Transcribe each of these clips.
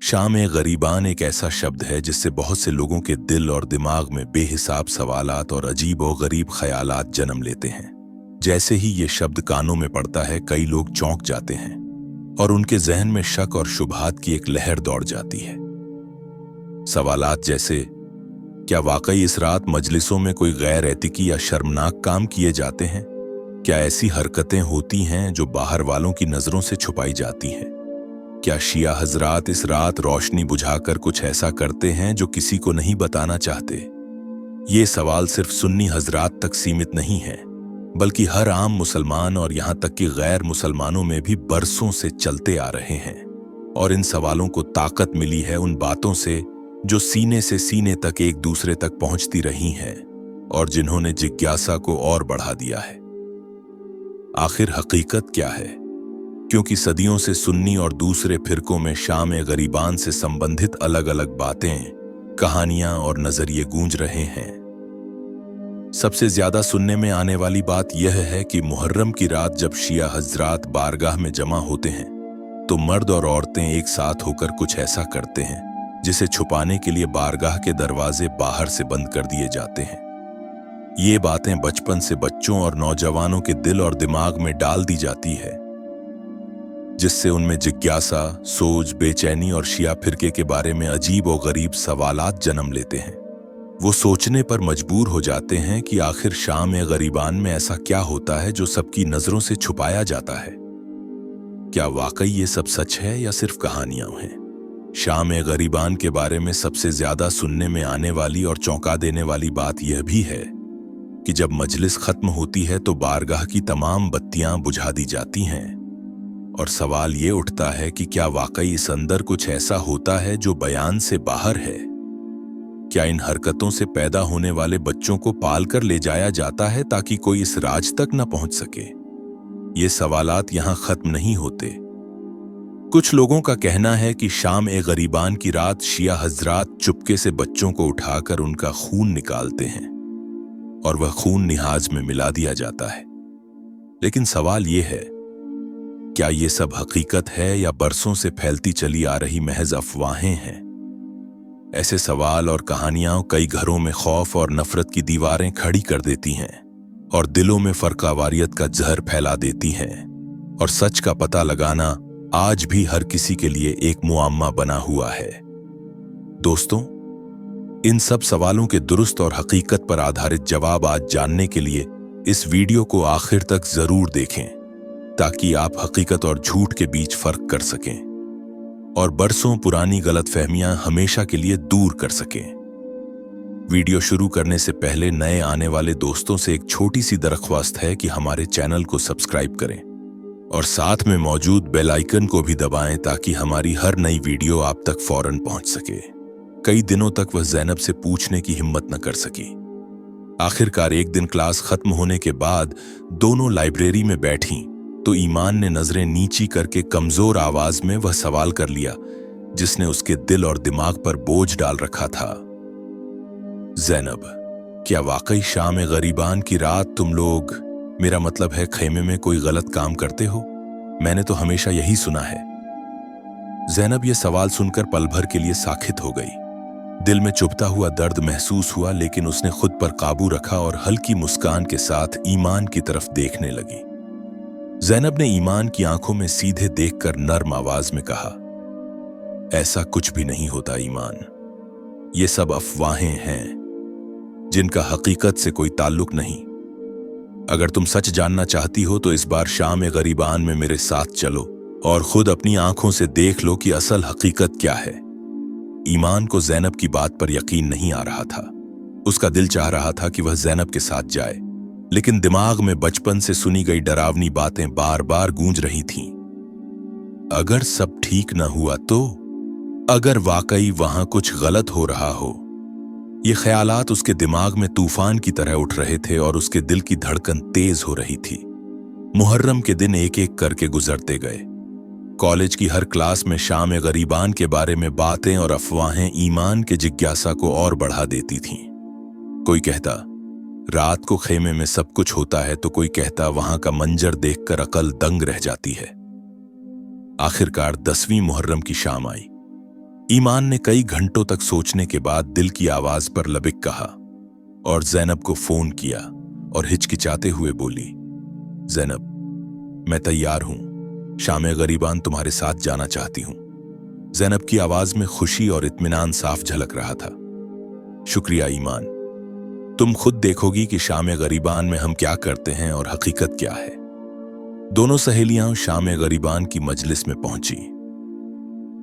शाम-ए-ग़रीबान एक ऐसा शब्द है जिससे बहुत से लोगों के दिल और दिमाग में बेहिसाब सवालात और अजीब और गरीब ख्यालात जन्म लेते हैं। जैसे ही ये शब्द कानों में पड़ता है, कई लोग चौंक जाते हैं और उनके जहन में शक और शुबहात की एक लहर दौड़ जाती है। सवालात जैसे, क्या वाकई इस रात मजलिसों में कोई गैर एतिकी या शर्मनाक काम किए जाते हैं? क्या ऐसी हरकतें होती हैं जो बाहर वालों की नजरों से छुपाई जाती हैं? क्या शिया हजरात इस रात रोशनी बुझाकर कुछ ऐसा करते हैं जो किसी को नहीं बताना चाहते? ये सवाल सिर्फ सुन्नी हजरात तक सीमित नहीं है, बल्कि हर आम मुसलमान और यहाँ तक कि गैर मुसलमानों में भी बरसों से चलते आ रहे हैं। और इन सवालों को ताकत मिली है उन बातों से जो सीने से सीने तक एक दूसरे तक पहुंचती रही हैं और जिन्होंने जिज्ञासा को और बढ़ा दिया है। आखिर हकीकत क्या है? क्योंकि सदियों से सुन्नी और दूसरे फिरकों में शाम-ए-ग़रीबान से संबंधित अलग अलग बातें, कहानियां और नजरिए गूंज रहे हैं। सबसे ज्यादा सुनने में आने वाली बात यह है कि मुहर्रम की रात जब शिया हजरात बारगाह में जमा होते हैं तो मर्द और औरतें एक साथ होकर कुछ ऐसा करते हैं जिसे छुपाने के लिए बारगाह के दरवाजे बाहर से बंद कर दिए जाते हैं। ये बातें बचपन से बच्चों और नौजवानों के दिल और दिमाग में डाल दी जाती है, जिससे उनमें जिज्ञासा, सोच, बेचैनी और शिया फिरके के बारे में अजीब और गरीब सवालात जन्म लेते हैं। वो सोचने पर मजबूर हो जाते हैं कि आखिर शाम-ए-ग़रीबान में ऐसा क्या होता है जो सबकी नजरों से छुपाया जाता है। क्या वाकई ये सब सच है या सिर्फ कहानियां हैं? शाम-ए-ग़रीबान के बारे में सबसे ज्यादा सुनने में आने वाली और चौंका देने वाली बात यह भी है कि जब मजलिस खत्म होती है तो बारगाह की तमाम बत्तियां बुझा दी जाती हैं और सवाल ये उठता है कि क्या वाकई इस अंदर कुछ ऐसा होता है जो बयान से बाहर है? क्या इन हरकतों से पैदा होने वाले बच्चों को पाल कर ले जाया जाता है ताकि कोई इस राज तक न पहुंच सके? ये सवालात यहां खत्म नहीं होते। कुछ लोगों का कहना है कि शाम-ए-ग़रीबान की रात शिया हजरात चुपके से बच्चों को उठाकर उनका खून निकालते हैं और वह खून निहाज में मिला दिया जाता है। लेकिन सवाल यह है, क्या ये सब हकीकत है या बरसों से फैलती चली आ रही महज अफवाहें हैं? ऐसे सवाल और कहानियां कई घरों में खौफ और नफरत की दीवारें खड़ी कर देती हैं और दिलों में फर्कावारियत का जहर फैला देती हैं। और सच का पता लगाना आज भी हर किसी के लिए एक मुअम्मा बना हुआ है। दोस्तों, इन सब सवालों के दुरुस्त और हकीकत पर आधारित जवाब आज जानने के लिए इस वीडियो को आखिर तक जरूर देखें ताकि आप हकीकत और झूठ के बीच फर्क कर सकें और बरसों पुरानी गलतफहमियां हमेशा के लिए दूर कर सकें। वीडियो शुरू करने से पहले नए आने वाले दोस्तों से एक छोटी सी दरख्वास्त है कि हमारे चैनल को सब्सक्राइब करें और साथ में मौजूद बेल आइकन को भी दबाएं ताकि हमारी हर नई वीडियो आप तक फौरन पहुंच सके। कई दिनों तक वह ज़ैनब से पूछने की हिम्मत न कर सकी। आखिरकार एक दिन क्लास खत्म होने के बाद दोनों लाइब्रेरी में बैठी तो ईमान ने नजरें नीची करके कमजोर आवाज में वह सवाल कर लिया जिसने उसके दिल और दिमाग पर बोझ डाल रखा था। ज़ैनब, क्या वाकई शाम-ए-ग़रीबान की रात तुम लोग, मेरा मतलब है खेमे में, कोई गलत काम करते हो? मैंने तो हमेशा यही सुना है। ज़ैनब ये सवाल सुनकर पल भर के लिए साखित हो गई। दिल में चुभता हुआ दर्द महसूस हुआ, लेकिन उसने खुद पर काबू रखा और हल्की मुस्कान के साथ ईमान की तरफ देखने लगी। ज़ैनब ने ईमान की आंखों में सीधे देखकर नर्म आवाज में कहा, ऐसा कुछ भी नहीं होता ईमान, ये सब अफवाहें हैं जिनका हकीकत से कोई ताल्लुक नहीं। अगर तुम सच जानना चाहती हो तो इस बार शाम-ए-ग़रीबान में मेरे साथ चलो और खुद अपनी आंखों से देख लो कि असल हकीकत क्या है। ईमान को ज़ैनब की बात पर यकीन नहीं आ रहा था। उसका दिल चाह रहा था कि वह ज़ैनब के साथ जाए, लेकिन दिमाग में बचपन से सुनी गई डरावनी बातें बार बार गूंज रही थीं। अगर सब ठीक न हुआ तो, अगर वाकई वहां कुछ गलत हो रहा हो, ये ख्यालात उसके दिमाग में तूफान की तरह उठ रहे थे और उसके दिल की धड़कन तेज हो रही थी। मुहर्रम के दिन एक एक करके गुजरते गए। कॉलेज की हर क्लास में शाम-ए-ग़रीबान के बारे में बातें और अफवाहें ईमान के जिज्ञासा को और बढ़ा देती थीं। कोई कहता रात को खेमे में सब कुछ होता है, तो कोई कहता वहां का मंजर देखकर अकल दंग रह जाती है। आखिरकार 10वीं मुहर्रम की शाम आई। ईमान ने कई घंटों तक सोचने के बाद दिल की आवाज पर लबिक कहा और ज़ैनब को फोन किया और हिचकिचाते हुए बोली, ज़ैनब, मैं तैयार हूं, शाम गरीबान तुम्हारे साथ जाना चाहती हूं। ज़ैनब की आवाज में खुशी और इत्मीनान साफ झलक रहा था। शुक्रिया ईमान, तुम खुद देखोगी कि शाम गरीबान में हम क्या करते हैं और हकीकत क्या है। दोनों सहेलियां शाम गरीबान की मजलिस में पहुंची।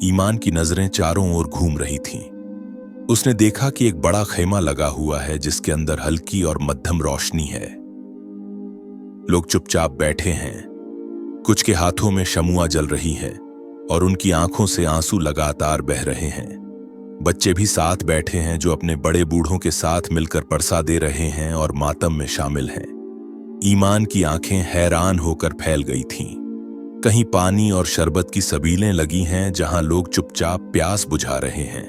ईमान की नजरें चारों ओर घूम रही थीं। उसने देखा कि एक बड़ा खेमा लगा हुआ है जिसके अंदर हल्की और मध्यम रोशनी है। लोग चुपचाप बैठे हैं, कुछ के हाथों में शमुआ जल रही है और उनकी आंखों से आंसू लगातार बह रहे हैं। बच्चे भी साथ बैठे हैं जो अपने बड़े बूढ़ों के साथ मिलकर परसा दे रहे हैं और मातम में शामिल हैं। ईमान की आंखें हैरान होकर फैल गई थीं। कहीं पानी और शरबत की सबीलें लगी हैं जहां लोग चुपचाप प्यास बुझा रहे हैं।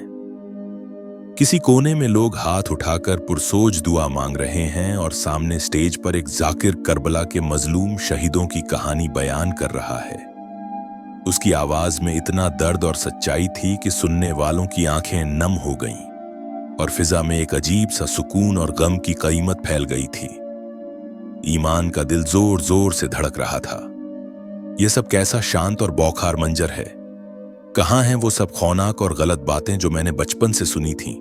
किसी कोने में लोग हाथ उठाकर पुरसोज दुआ मांग रहे हैं और सामने स्टेज पर एक जाकिर करबला के मजलूम शहीदों की कहानी बयान कर रहा है। उसकी आवाज में इतना दर्द और सच्चाई थी कि सुनने वालों की आंखें नम हो गईं और फिजा में एक अजीब सा सुकून और गम की कीमत फैल गई थी। ईमान का दिल जोर जोर से धड़क रहा था। यह सब कैसा शांत और बौखार मंजर है। कहाँ हैं वो सब खौनाक और गलत बातें जो मैंने बचपन से सुनी थीं।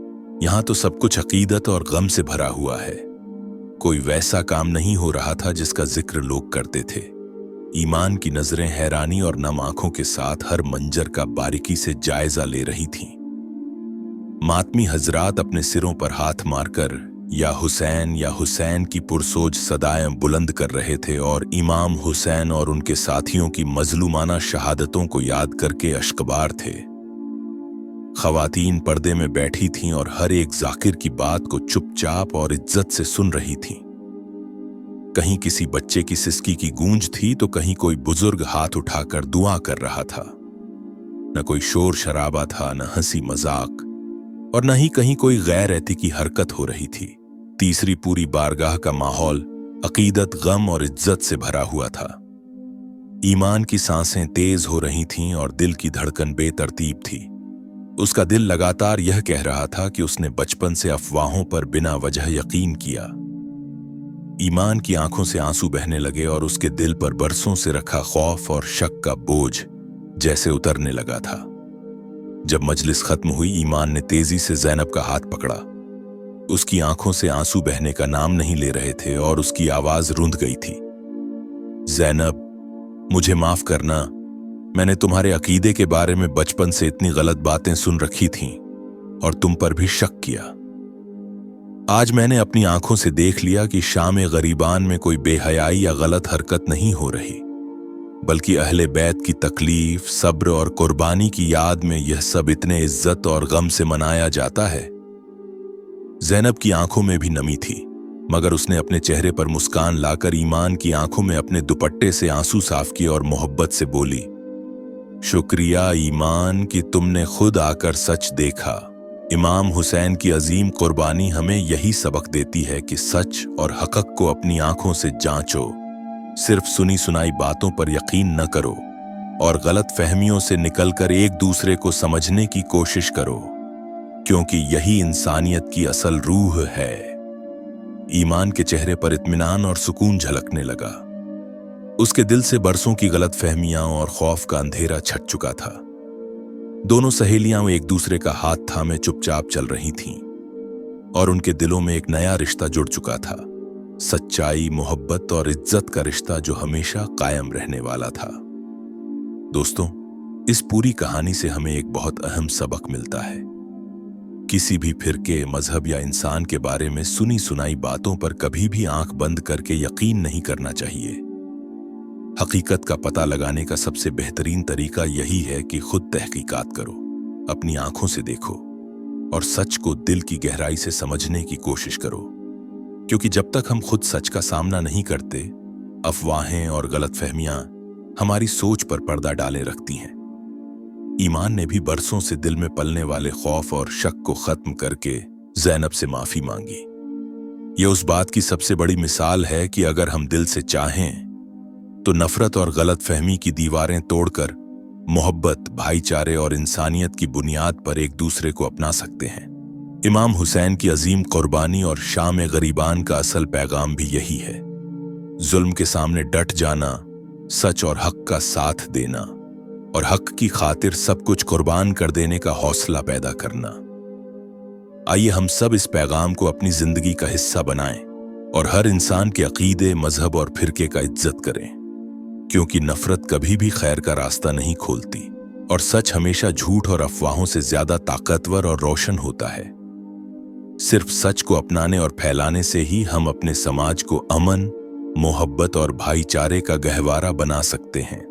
यहां तो सब कुछ अकीदत और गम से भरा हुआ है। कोई वैसा काम नहीं हो रहा था जिसका जिक्र लोग करते थे। ईमान की नजरें हैरानी और नम आंखों के साथ हर मंजर का बारीकी से जायजा ले रही थीं। मातमी हजरात अपने सिरों पर हाथ मारकर या हुसैन की पुरसोज सदाएं बुलंद कर रहे थे और इमाम हुसैन और उनके साथियों की मजलूमाना शहादतों को याद करके अश्कबार थे। खवातीन पर्दे में बैठी थीं और हर एक जाकिर की बात को चुपचाप और इज्जत से सुन रही थीं। कहीं किसी बच्चे की सिसकी की गूंज थी तो कहीं कोई बुजुर्ग हाथ उठाकर दुआ कर रहा था। न कोई शोर शराबा था, न हंसी मजाक, और न ही कहीं कोई गैर एती की हरकत हो रही थी। तीसरी पूरी बारगाह का माहौल अकीदत, गम और इज्जत से भरा हुआ था। ईमान की सांसें तेज हो रही थीं और दिल की धड़कन बेतरतीब थी। उसका दिल लगातार यह कह रहा था कि उसने बचपन से अफवाहों पर बिना वजह यकीन किया। ईमान की आंखों से आंसू बहने लगे और उसके दिल पर बरसों से रखा खौफ और शक का बोझ जैसे उतरने लगा था। जब मजलिस खत्म हुई, ईमान ने तेजी से ज़ैनब का हाथ पकड़ा। उसकी आंखों से आंसू बहने का नाम नहीं ले रहे थे और उसकी आवाज रुंध गई थी। ज़ैनब, मुझे माफ करना। मैंने तुम्हारे अकीदे के बारे में बचपन से इतनी गलत बातें सुन रखी थीं और तुम पर भी शक किया। आज मैंने अपनी आंखों से देख लिया कि शाम गरीबान में कोई बेहयाई या गलत हरकत नहीं हो रही, बल्कि अहले बैत की तकलीफ, सब्र और कुर्बानी की याद में यह सब इतने इज्जत और गम से मनाया जाता है। ज़ैनब की आंखों में भी नमी थी, मगर उसने अपने चेहरे पर मुस्कान लाकर ईमान की आंखों में अपने दुपट्टे से आंसू साफ किए और मोहब्बत से बोली, शुक्रिया ईमान कि तुमने खुद आकर सच देखा। इमाम हुसैन की अजीम कुर्बानी हमें यही सबक देती है कि सच और हक़ को अपनी आंखों से जांचो। सिर्फ सुनी सुनाई बातों पर यकीन न करो और गलत फहमियों से निकलकर एक दूसरे को समझने की कोशिश करो, क्योंकि यही इंसानियत की असल रूह है। ईमान के चेहरे पर इत्मीनान और सुकून झलकने लगा। उसके दिल से बरसों की गलत फहमियां और खौफ का अंधेरा छट चुका था। दोनों सहेलियां एक दूसरे का हाथ थामे चुपचाप चल रही थीं और उनके दिलों में एक नया रिश्ता जुड़ चुका था। सच्चाई, मोहब्बत और इज्जत का रिश्ता जो हमेशा कायम रहने वाला था। दोस्तों, इस पूरी कहानी से हमें एक बहुत अहम सबक मिलता है। किसी भी फिरके, मजहब या इंसान के बारे में सुनी सुनाई बातों पर कभी भी आंख बंद करके यकीन नहीं करना चाहिए। हकीकत का पता लगाने का सबसे बेहतरीन तरीका यही है कि खुद तहकीकात करो, अपनी आंखों से देखो और सच को दिल की गहराई से समझने की कोशिश करो, क्योंकि जब तक हम खुद सच का सामना नहीं करते, अफवाहें और गलतफहमियां हमारी सोच पर पर्दा डाले रखती हैं। ईमान ने भी बरसों से दिल में पलने वाले खौफ और शक को खत्म करके ज़ैनब से माफी मांगी। यह उस बात की सबसे बड़ी मिसाल है कि अगर हम दिल से चाहें तो नफरत और गलत फहमी की दीवारें तोड़कर मोहब्बत, भाईचारे और इंसानियत की बुनियाद पर एक दूसरे को अपना सकते हैं। इमाम हुसैन की अजीम कुर्बानी और शाम गरीबान का असल पैगाम भी यही है। जुल्म के सामने डट जाना, सच और हक का साथ देना और हक की खातिर सब कुछ कुर्बान कर देने का हौसला पैदा करना। आइए हम सब इस पैगाम को अपनी जिंदगी का हिस्सा बनाएं और हर इंसान के अकीदे, मजहब और फिरके का इज्जत करें, क्योंकि नफरत कभी भी खैर का रास्ता नहीं खोलती और सच हमेशा झूठ और अफवाहों से ज्यादा ताकतवर और रोशन होता है। सिर्फ सच को अपनाने और फैलाने से ही हम अपने समाज को अमन, मोहब्बत और भाईचारे का गहवारा बना सकते हैं।